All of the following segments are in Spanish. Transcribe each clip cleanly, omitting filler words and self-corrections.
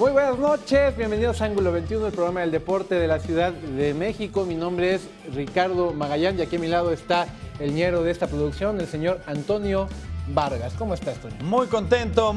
Muy buenas noches, bienvenidos a Ángulo 21, el programa del deporte de la Ciudad de México. Mi nombre es Ricardo Magallán y aquí a mi lado está el ñero de esta producción, el señor Antonio Vargas. ¿Cómo estás, Toño? Muy contento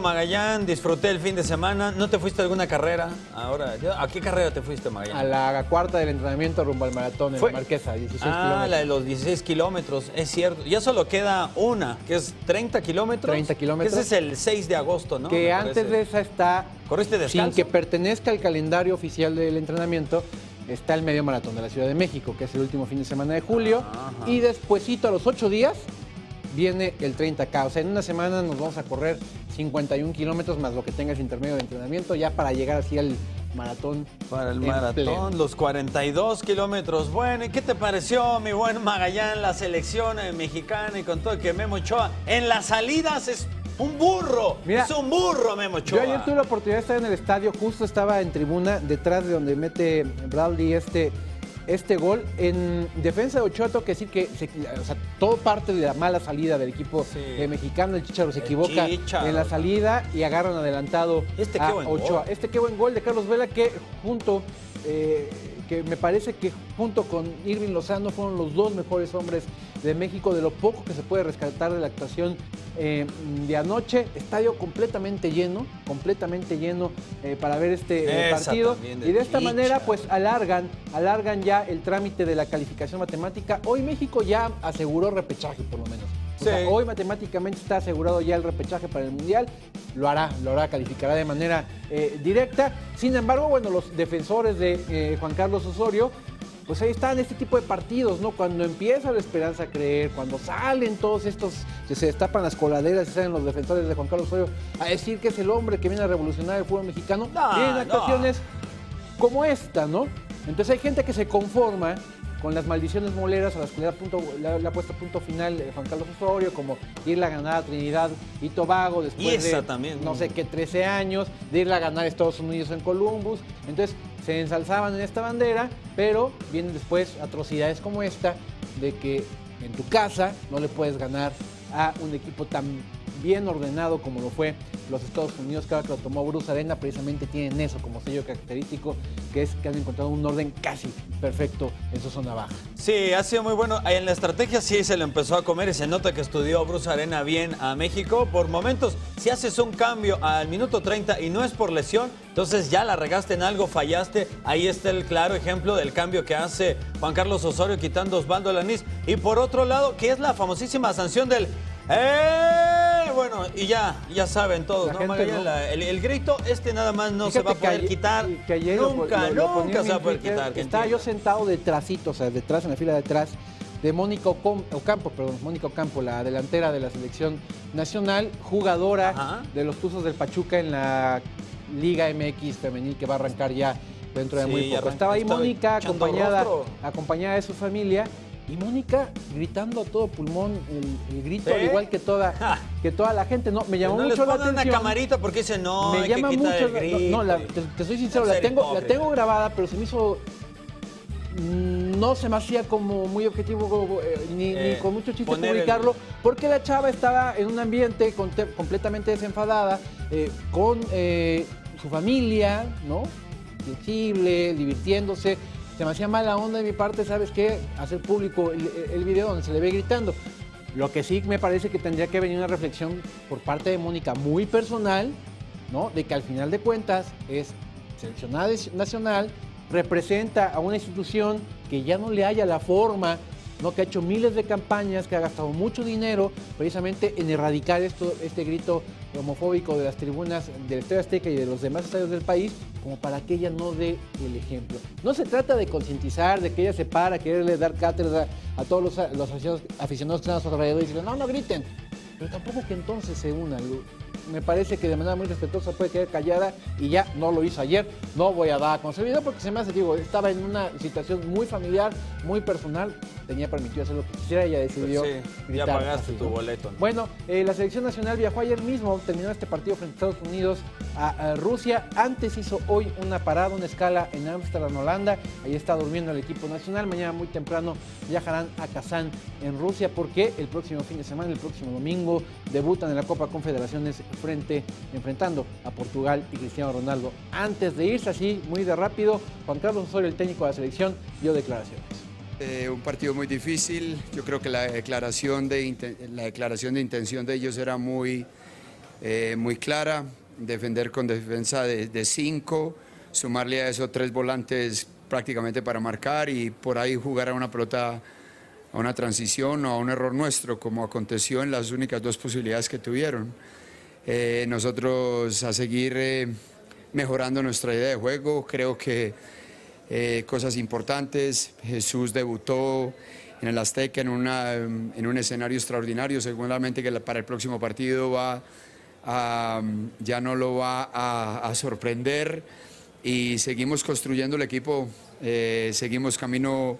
Magallán, disfruté el fin de semana. ¿No te fuiste a alguna carrera? Ahora, ¿a qué carrera te fuiste, Magallán? A la cuarta del entrenamiento rumbo al maratón en la Marquesa, 16 kilómetros. La de los 16 kilómetros, es cierto. Ya solo queda una, que es 30 kilómetros. 30 kilómetros. Ese es el 6 de agosto, ¿no? Que antes de esa está, ¿corriste descalzo? sin que pertenezca al calendario oficial del entrenamiento, está el medio maratón de la Ciudad de México, que es el último fin de semana de julio. Ajá. Y despuesito, a los 8 días, viene el 30K. O sea, en una semana nos vamos a correr 51 kilómetros más lo que tenga ese intermedio de entrenamiento, ya para llegar así al maratón. Para el en maratón, pleno. los 42 kilómetros. Bueno, ¿y qué te pareció, mi buen Magallán, la selección mexicana y con todo que Memo Ochoa en las salidas es un burro? Mira, es un burro, Memo Ochoa. Yo ayer tuve la oportunidad de estar en el estadio, justo estaba en tribuna, detrás de donde mete Bradley este gol. En defensa de Ochoa, tengo que decir que todo parte de la mala salida del equipo mexicano. El Chícharo se equivoca en la salida y agarran adelantado a Ochoa. Qué buen gol de Carlos Vela, que que me parece que junto con Irving Lozano fueron los dos mejores hombres de México, de lo poco que se puede rescatar de la actuación de anoche. Estadio completamente lleno para ver este partido. Y de esta manera pues alargan ya el trámite de la calificación matemática. Hoy México ya aseguró repechaje, por lo menos. O sea, hoy matemáticamente está asegurado ya el repechaje para el Mundial. Lo hará, calificará de manera directa. Sin embargo, bueno, los defensores de Juan Carlos Osorio, pues ahí están este tipo de partidos, ¿no? Cuando empieza la esperanza a creer, cuando salen todos estos, que se destapan las coladeras y salen los defensores de Juan Carlos Osorio a decir que es el hombre que viene a revolucionar el fútbol mexicano, vienen actuaciones como esta, ¿no? Entonces hay gente que se conforma con las maldiciones moleras a las que le ha puesto punto final Juan Carlos Osorio, como irle a ganar a Trinidad y Tobago después de también, no sé qué 13 años, de irle a ganar a Estados Unidos en Columbus. Entonces se ensalzaban en esta bandera, pero vienen después atrocidades como esta, de que en tu casa no le puedes ganar a un equipo tan bien ordenado como lo fue los Estados Unidos, que ahora que lo tomó Bruce Arena, precisamente tienen eso como sello característico, que es que han encontrado un orden casi perfecto en su zona baja. Sí, ha sido muy bueno. En la estrategia sí se lo empezó a comer y se nota que estudió Bruce Arena bien a México. Por momentos, si haces un cambio al minuto 30 y no es por lesión, entonces ya la regaste en algo, fallaste. Ahí está el claro ejemplo del cambio que hace Juan Carlos Osorio quitando a Osvaldo Alanís. Y por otro lado, que es la famosísima sanción del bueno, y ya saben todos, ¿no? Magallán, el grito nada más no se va a poder quitar. Que ayer nunca se va a poder quitar. Estaba yo sentado detrásito, o sea, detrás, en la fila de atrás, de Mónica Ocampo, la delantera de la selección nacional, jugadora de los Tuzos del Pachuca en la Liga MX femenil, que va a arrancar ya dentro de muy poco. Estaba ahí Mónica acompañada de su familia. Y Mónica gritando a todo pulmón el grito, al igual que toda la gente. No, me llamó mucho la atención. Una camarita porque dice no, me llama que mucho. el grito. Te soy sincero, la tengo grabada, pero se me hizo. No se me hacía como muy objetivo ni con mucho chiste publicarlo, porque la chava estaba en un ambiente completamente desenfadada, con su familia, ¿no? Flexible, divirtiéndose. Se me hacía mala onda de mi parte, ¿sabes qué? Hacer público el video donde se le ve gritando. Lo que sí me parece que tendría que venir una reflexión por parte de Mónica muy personal, ¿no? De que al final de cuentas es seleccionada nacional, representa a una institución que ya no le haya la forma, ¿no? Que ha hecho miles de campañas, que ha gastado mucho dinero precisamente en erradicar este grito homofóbico de las tribunas del Estadio Azteca y de los demás estadios del país, como para que ella no dé el ejemplo. No se trata de concientizar, de que ella se para, quererle dar cátedra a todos los aficionados que están a su alrededor y decirle, no griten, pero tampoco que entonces se unan. Me parece que de manera muy respetuosa puede quedar callada y ya no lo hizo ayer. No voy a dar a conocer el video porque se me hace, estaba en una situación muy familiar, muy personal. Tenía permitido hacer lo que quisiera y ella decidió gritar. Ya pagaste tu boleto, ¿no? Bueno, la selección nacional viajó ayer mismo, terminó este partido frente a Estados Unidos a Rusia. Antes hizo hoy una parada, una escala en Ámsterdam, Holanda. Ahí está durmiendo el equipo nacional. Mañana muy temprano viajarán a Kazán, en Rusia, porque el próximo fin de semana, el próximo domingo, debutan en la Copa Confederaciones enfrentando a Portugal y Cristiano Ronaldo. Antes de irse así, muy de rápido, Juan Carlos Osorio, el técnico de la selección, dio declaraciones. Un partido muy difícil. Yo creo que la declaración de intención de ellos era muy clara. Defender con defensa de 5, sumarle a eso 3 volantes prácticamente para marcar y por ahí jugar a una pelota, a una transición o a un error nuestro, como aconteció en las únicas 2 posibilidades que tuvieron. Nosotros a seguir mejorando nuestra idea de juego. Creo que cosas importantes. Jesús debutó en el Azteca en un escenario extraordinario. Seguramente que para el próximo partido ya no lo va a sorprender y seguimos construyendo el equipo, seguimos camino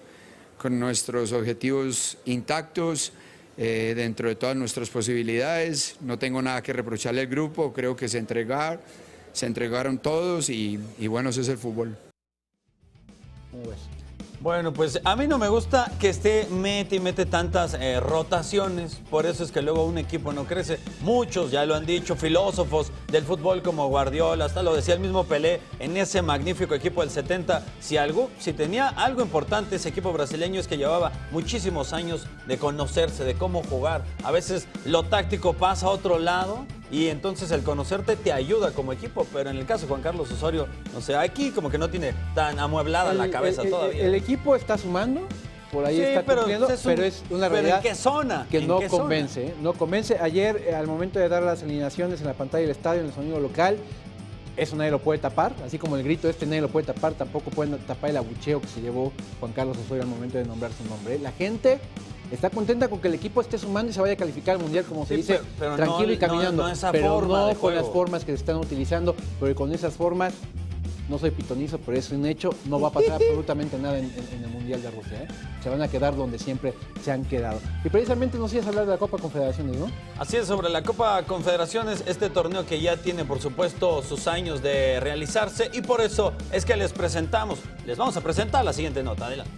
con nuestros objetivos intactos, dentro de todas nuestras posibilidades. No tengo nada que reprocharle al grupo, creo que se entregaron todos y bueno, ese es el fútbol. Bueno, pues a mí no me gusta que esté mete tantas rotaciones, por eso es que luego un equipo no crece. Muchos ya lo han dicho, filósofos del fútbol como Guardiola, hasta lo decía el mismo Pelé en ese magnífico equipo del 70. Si tenía algo importante ese equipo brasileño es que llevaba muchísimos años de conocerse, de cómo jugar. A veces lo táctico pasa a otro lado y entonces el conocerte te ayuda como equipo, pero en el caso de Juan Carlos Osorio, no sé, aquí como que no tiene tan amueblada la cabeza todavía. El equipo está sumando, por ahí está cumpliendo, pero es una realidad ¿en qué zona? Que no convence, no convence. Ayer, al momento de dar las alineaciones en la pantalla del estadio, en el sonido local, eso nadie lo puede tapar, así como el grito nadie lo puede tapar, tampoco pueden tapar el abucheo que se llevó Juan Carlos Osorio al momento de nombrar su nombre. La gente está contenta con que el equipo esté sumando y se vaya a calificar al Mundial, como se dice, pero tranquilo y caminando, pero no con las formas que se están utilizando, pero con esas formas, no soy pitonizo, pero es un hecho, no va a pasar absolutamente nada en el Mundial de Rusia, ¿eh? Se van a quedar donde siempre se han quedado. Y precisamente nos ibas a hablar de la Copa Confederaciones, ¿no? Así es, sobre la Copa Confederaciones, este torneo que ya tiene, por supuesto, sus años de realizarse, y por eso es que les vamos a presentar la siguiente nota. Adelante.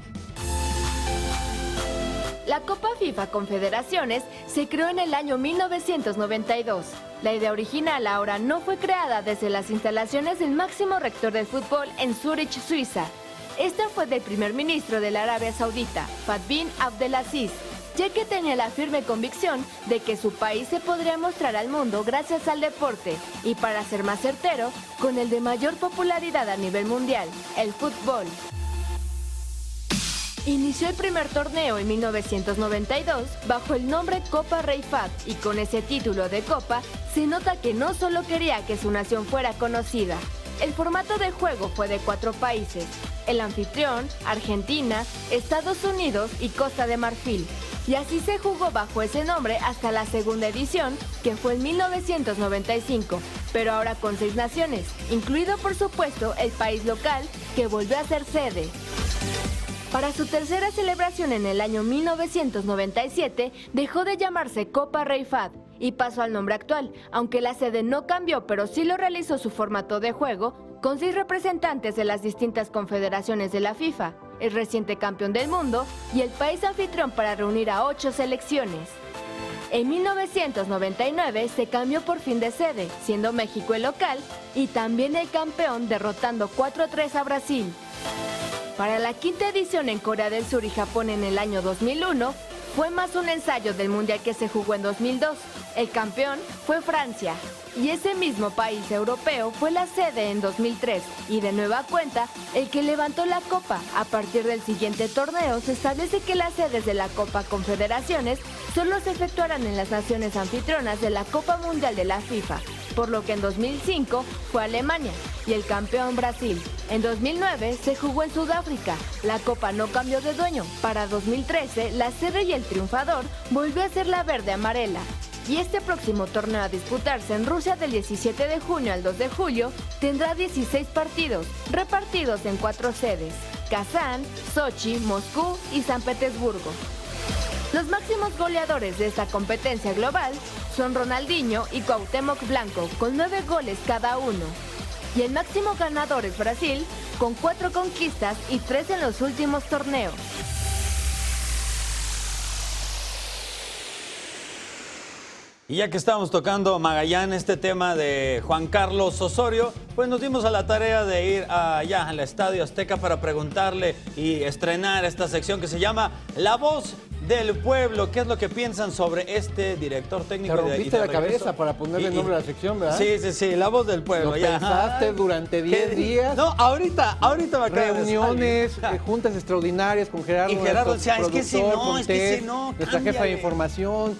La Copa FIFA Confederaciones se creó en el año 1992. La idea original ahora no fue creada desde las instalaciones del máximo rector del fútbol en Zúrich, Suiza. Esta fue del primer ministro de la Arabia Saudita, Fahd bin Abdelaziz, ya que tenía la firme convicción de que su país se podría mostrar al mundo gracias al deporte y, para ser más certero, con el de mayor popularidad a nivel mundial, el fútbol. Inició el primer torneo en 1992 bajo el nombre Copa Rey Fahd, y con ese título de Copa se nota que no solo quería que su nación fuera conocida. El formato de juego fue de 4 países: el anfitrión, Argentina, Estados Unidos y Costa de Marfil. Y así se jugó bajo ese nombre hasta la segunda edición, que fue en 1995, pero ahora con 6 naciones, incluido por supuesto el país local, que volvió a ser sede. Para su tercera celebración en el año 1997, dejó de llamarse Copa Rey Fahd y pasó al nombre actual, aunque la sede no cambió, pero sí lo realizó su formato de juego, con 6 representantes de las distintas confederaciones de la FIFA, el reciente campeón del mundo y el país anfitrión, para reunir a 8 selecciones. En 1999 se cambió por fin de sede, siendo México el local y también el campeón, derrotando 4-3 a Brasil. Para la quinta edición en Corea del Sur y Japón en el año 2001, fue más un ensayo del Mundial que se jugó en 2002. El campeón fue Francia, y ese mismo país europeo fue la sede en 2003, y de nueva cuenta, el que levantó la Copa. A partir del siguiente torneo, se establece que las sedes de la Copa Confederaciones solo se efectuarán en las naciones anfitrionas de la Copa Mundial de la FIFA, por lo que en 2005 fue Alemania y el campeón Brasil. En 2009 se jugó en Sudáfrica. La Copa no cambió de dueño. Para 2013, la sede y el triunfador volvió a ser la verde-amarela. Y este próximo torneo, a disputarse en Rusia del 17 de junio al 2 de julio, tendrá 16 partidos, repartidos en 4 sedes: Kazán, Sochi, Moscú y San Petersburgo. Los máximos goleadores de esta competencia global son Ronaldinho y Cuauhtémoc Blanco, con 9 goles cada uno. Y el máximo ganador es Brasil, con 4 conquistas y 3 en los últimos torneos. Y ya que estábamos tocando Magallán, este tema de Juan Carlos Osorio, pues nos dimos a la tarea de ir allá al Estadio Azteca para preguntarle y estrenar esta sección que se llama La Voz del Pueblo. ¿Qué es lo que piensan sobre este director técnico? Te rompiste la cabeza para ponerle el nombre a la sección, ¿verdad? Sí, La Voz del Pueblo. Lo pensaste durante 10 días. No, ahorita me acabo de reuniones, juntas extraordinarias con Gerardo. Y Gerardo decía, es que si no, nuestra jefa de información.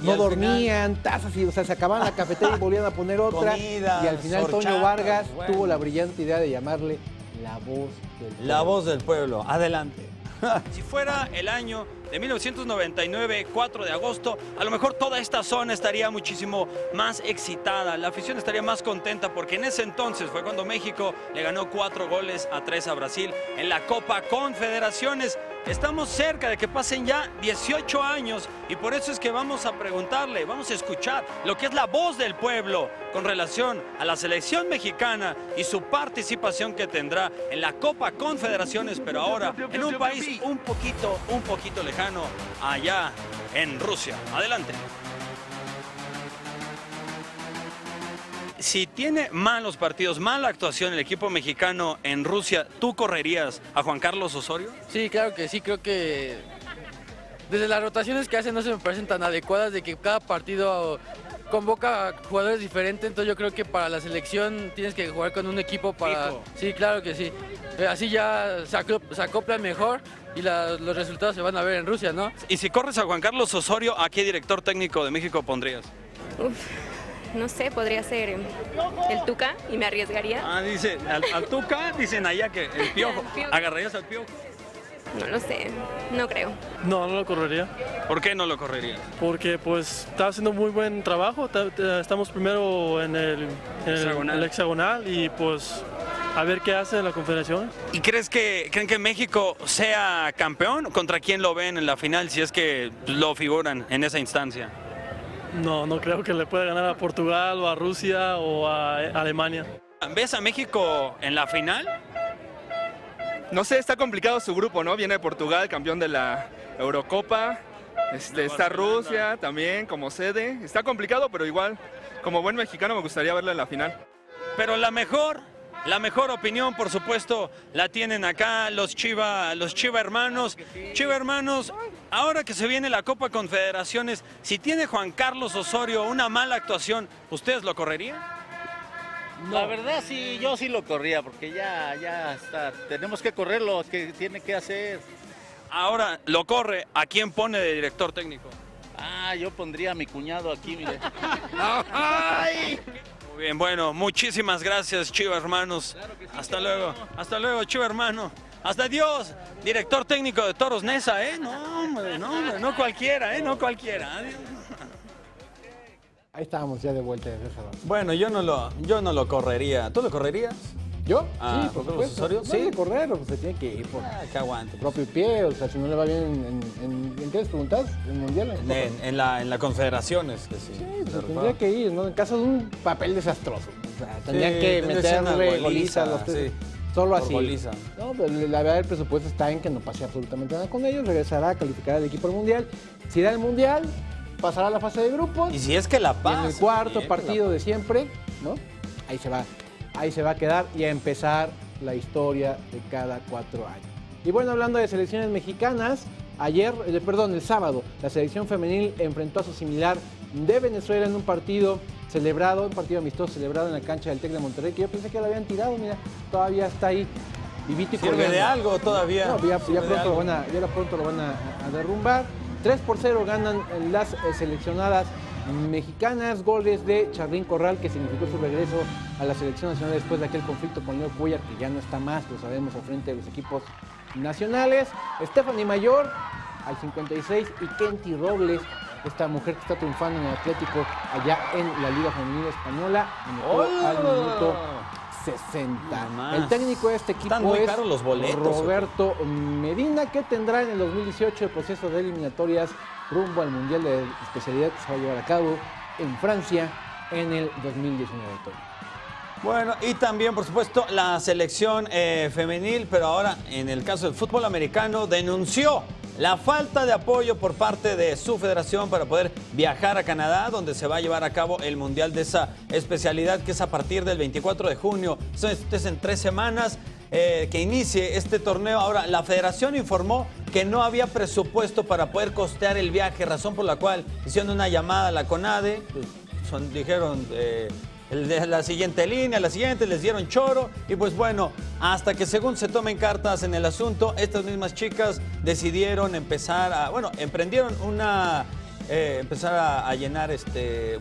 No dormían, tazas, y, o sea, se acababan la cafetería y volvían a poner otra. Comida, y al final Toño Vargas tuvo la brillante idea de llamarle La Voz del Pueblo. La Voz del Pueblo. Adelante. Si fuera el año de 1999, 4 de agosto, a lo mejor toda esta zona estaría muchísimo más excitada, la afición estaría más contenta porque en ese entonces fue cuando México le ganó 4-3 a Brasil en la Copa Confederaciones. Estamos cerca de que pasen ya 18 años y por eso es que vamos a preguntarle, vamos a escuchar lo que es la voz del pueblo con relación a la selección mexicana y su participación que tendrá en la Copa Confederaciones, pero ahora en un país un poquito lejano, allá en Rusia. Adelante. Si tiene malos partidos, mala actuación el equipo mexicano en Rusia, ¿tú correrías a Juan Carlos Osorio? Sí, claro que sí, creo que desde las rotaciones que hacen no se me parecen tan adecuadas, de que cada partido convoca a jugadores diferentes, entonces yo creo que para la selección tienes que jugar con un equipo para... Fijo. Sí, claro que sí. Así ya se acoplan mejor y los resultados se van a ver en Rusia, ¿no? Y si corres a Juan Carlos Osorio, ¿a qué director técnico de México pondrías? No sé, podría ser el Tuca y me arriesgaría. Dice, al Tuca, dicen allá que el Piojo. ¿Agarrarías al Piojo? No lo sé, no creo. No lo correría. ¿Por qué no lo correrías? Porque pues está haciendo muy buen trabajo. Estamos primero en el hexagonal y pues a ver qué hace la Confederación. ¿Y creen que México sea campeón? ¿Contra quién lo ven en la final si es que lo figuran en esa instancia? No creo que le pueda ganar a Portugal o a Rusia o a Alemania. ¿Ves a México en la final? No sé, está complicado su grupo, ¿no? Viene Portugal, campeón de la Eurocopa. Está Rusia también como sede. Está complicado, pero igual, como buen mexicano, me gustaría verlo en la final. Pero la mejor opinión, por supuesto, la tienen acá los Chiva hermanos. Chiva hermanos, ahora que se viene la Copa Confederaciones, si tiene Juan Carlos Osorio una mala actuación, ¿ustedes lo correrían? No. La verdad sí, yo sí lo corría porque ya está, tenemos que correrlo, que tiene que hacer. Ahora lo corre, ¿a quién pone de director técnico? Yo pondría a mi cuñado aquí, mire. Muy bien, bueno, muchísimas gracias, Chiva hermanos. Claro que sí, hasta luego, Chiva hermano. Hasta Dios, director técnico de Toros Neza, no cualquiera, no cualquiera. Adiós. Ahí estábamos ya de vuelta de César. Bueno, yo no lo correría. ¿Tú lo correrías? ¿Yo? Sí, por supuesto. ¿Osorio? No hay de correr, pues se tiene que ir por que aguante. Su propio pie, o sea, si no le va bien ¿en qué les preguntás? ¿En Mundial? En la Confederaciones, que sí. Sí, pues tendría que ir, ¿no? En caso de un papel desastroso. O sea, tendrían que meterle goliza a los tres. Sí. Solo así. Goliza. No, pero la verdad el presupuesto está en que no pase absolutamente nada con ellos, regresará a calificar al equipo al Mundial. Si da el Mundial, pasará a la fase de grupos. Y si es que la pasa. Y en el cuarto partido de siempre, ¿no? Ahí se va a quedar y a empezar la historia de cada 4 años. Y bueno, hablando de selecciones mexicanas, el sábado, la selección femenil enfrentó a su similar de Venezuela en un partido amistoso celebrado en la cancha del TEC de Monterrey, que yo pensé que lo habían tirado, mira, todavía está ahí vivito y ¿Sirve coleando. de algo todavía? No, ya pronto lo van a derrumbar. 3-0 ganan las seleccionadas mexicanas, goles de Charlín Corral, que significó su regreso a la selección nacional después de aquel conflicto con Leo Cuellar, que ya no está más, lo sabemos, al frente de los equipos nacionales. Stephanie Mayor al 56 y Kenty Robles, esta mujer que está triunfando en el Atlético allá en la Liga Femenil Española, al minuto 60. El técnico de este equipo es caros los boletos, Roberto Medina, que tendrá en el 2018 el proceso de eliminatorias rumbo al Mundial de Especialidad que se va a llevar a cabo en Francia en el 2019. Bueno, y también, por supuesto, la selección femenil, pero ahora en el caso del fútbol americano, denunció la falta de apoyo por parte de su federación para poder viajar a Canadá, donde se va a llevar a cabo el mundial de esa especialidad, que es a partir del 24 de junio. Esto es en 3 semanas. Que inicie este torneo. Ahora, la federación informó que no había presupuesto para poder costear el viaje, razón por la cual hicieron una llamada a la CONADE, dijeron la siguiente línea, la siguiente, les dieron choro, y pues bueno, hasta que según se tomen cartas en el asunto, estas mismas chicas decidieron emprendieron empezar a llenar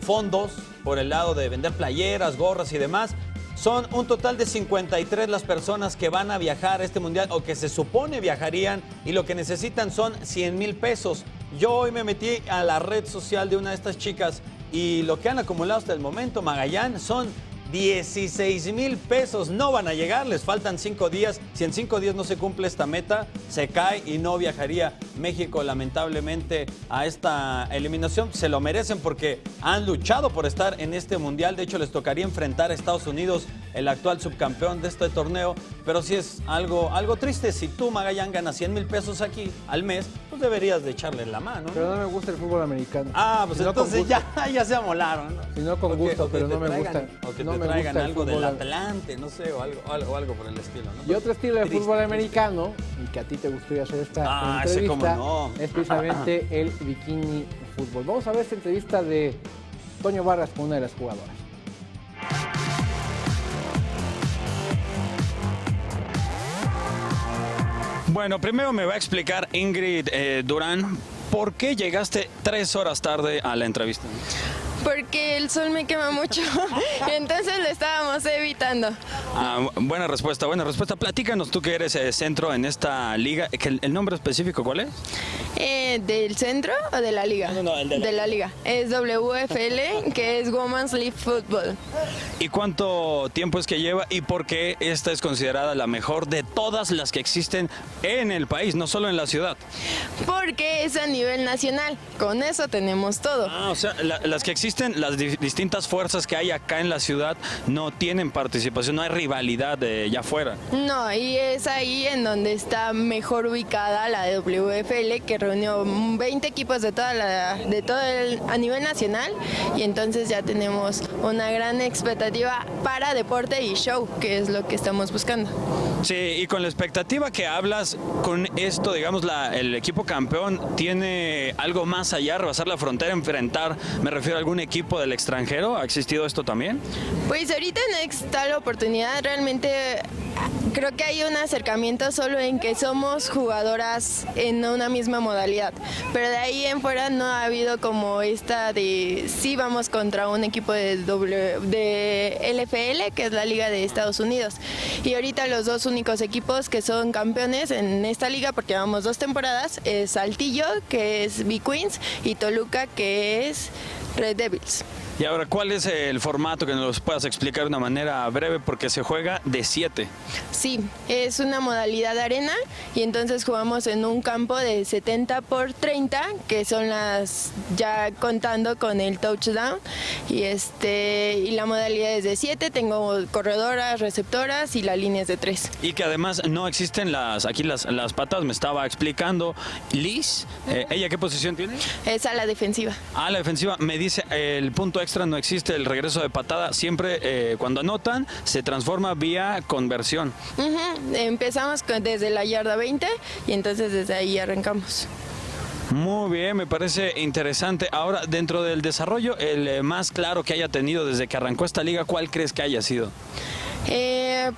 fondos por el lado de vender playeras, gorras y demás. Son un total de 53 las personas que van a viajar a este mundial o que se supone viajarían, y lo que necesitan son 100,000 pesos. Yo hoy me metí a la red social de una de estas chicas y lo que han acumulado hasta el momento, Magallán, son 16,000 pesos. No van a llegar, les faltan 5 días. Si en 5 días no se cumple esta meta, se cae y no viajaría México lamentablemente a esta eliminación. Se lo merecen porque han luchado por estar en este mundial. De hecho, les tocaría enfrentar a Estados Unidos, el actual subcampeón de este torneo. Pero sí es algo triste. Si tú, Magallán, ganas 100,000 pesos aquí al mes, pues deberías de echarle la mano, ¿no? Pero no me gusta el fútbol americano. Pues si entonces ya se amolaron, ¿no? Si no, con gusto, pero no me gusta. O que te traigan algo del Atlante, no sé, o algo por el estilo, ¿no? Y otro estilo de fútbol americano, y que a ti te gustaría hacer esta entrevista, es precisamente el bikini fútbol. Vamos a ver esta entrevista de Toño Vargas con una de las jugadoras. Bueno, primero me va a explicar Ingrid Durán, ¿por qué llegaste 3 horas tarde a la entrevista? Porque el sol me quema mucho, entonces lo estábamos evitando. Buena respuesta. Platícanos, tú que eres centro en esta liga, ¿el nombre específico cuál es? ¿Del centro o de la liga? No, el de la liga. Es WFL, que es Women's League Football. ¿Y cuánto tiempo es que lleva y por qué esta es considerada la mejor de todas las que existen en el país, no solo en la ciudad? Porque es a nivel nacional, con eso tenemos todo. O sea, las que existen, las distintas fuerzas que hay acá en la ciudad no tienen participación, no hay rivalidad allá afuera. No, y es ahí en donde está mejor ubicada la WFL, que reunió 20 equipos de a nivel nacional, y entonces ya tenemos una gran expectativa para deporte y show, que es lo que estamos buscando. Sí, y con la expectativa que hablas, con esto, digamos, el equipo campeón tiene algo más allá, rebasar la frontera, enfrentar, me refiero a algún equipo del extranjero. ¿Ha existido esto también? Pues ahorita no está la oportunidad, realmente creo que hay un acercamiento solo en que somos jugadoras en una misma modalidad, pero de ahí en fuera no ha habido como esta de sí vamos contra un equipo de LFL, que es la liga de Estados Unidos, y ahorita los dos únicos equipos que son campeones en esta liga, porque llevamos 2 temporadas, es Saltillo, que es B-Queens, y Toluca, que es Red Devils. Y ahora, ¿cuál es el formato que nos puedas explicar de una manera breve? Porque se juega de 7. Sí, es una modalidad de arena, y entonces jugamos en un campo de 70 por 30, que son ya contando con el touchdown, y la modalidad es de 7, tengo corredoras, receptoras y la línea es de 3. Y que además no existen las patas, me estaba explicando Liz, ¿ella qué posición tiene? Es a la defensiva. A la defensiva, me dice el punto extra no existe, el regreso de patada siempre cuando anotan se transforma vía conversión. Empezamos desde la yarda 20 y entonces desde ahí arrancamos. Muy bien, me parece interesante. Ahora, dentro del desarrollo, el más claro que haya tenido desde que arrancó esta liga, ¿cuál crees que haya sido?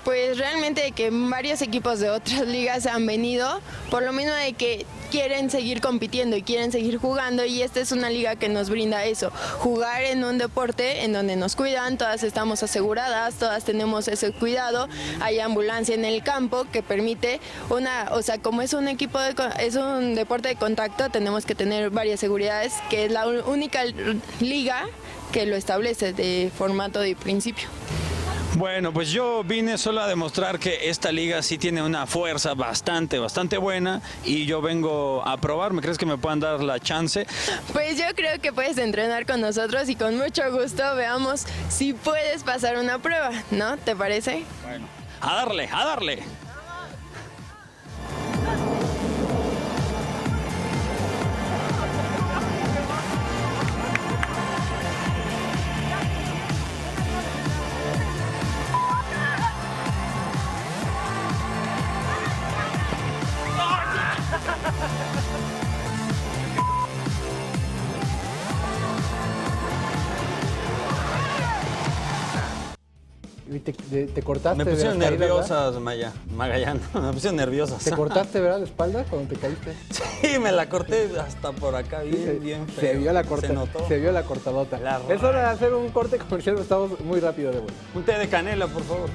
Pues realmente que varios equipos de otras ligas han venido, por lo mismo de que quieren seguir compitiendo y quieren seguir jugando, y esta es una liga que nos brinda eso, jugar en un deporte en donde nos cuidan, todas estamos aseguradas, todas tenemos ese cuidado, hay ambulancia en el campo que permite como es un deporte de contacto, tenemos que tener varias seguridades, que es la única liga que lo establece de formato de principio. Bueno, pues yo vine solo a demostrar que esta liga sí tiene una fuerza bastante buena, y yo vengo a probar. ¿Me crees que me puedan dar la chance? Pues yo creo que puedes entrenar con nosotros y con mucho gusto veamos si puedes pasar una prueba, ¿no? ¿Te parece? Bueno, a darle, a darle. Y te cortaste. Me pusieron de las caídas, nerviosas, Magallán. Me pusieron nerviosas. ¿Te cortaste, verdad, la espalda cuando te caíste? Sí, me la corté hasta por acá, bien feo. Se vio la cortadota. Es hora de hacer un corte comercial, estamos muy rápido de vuelta. Un té de canela, por favor.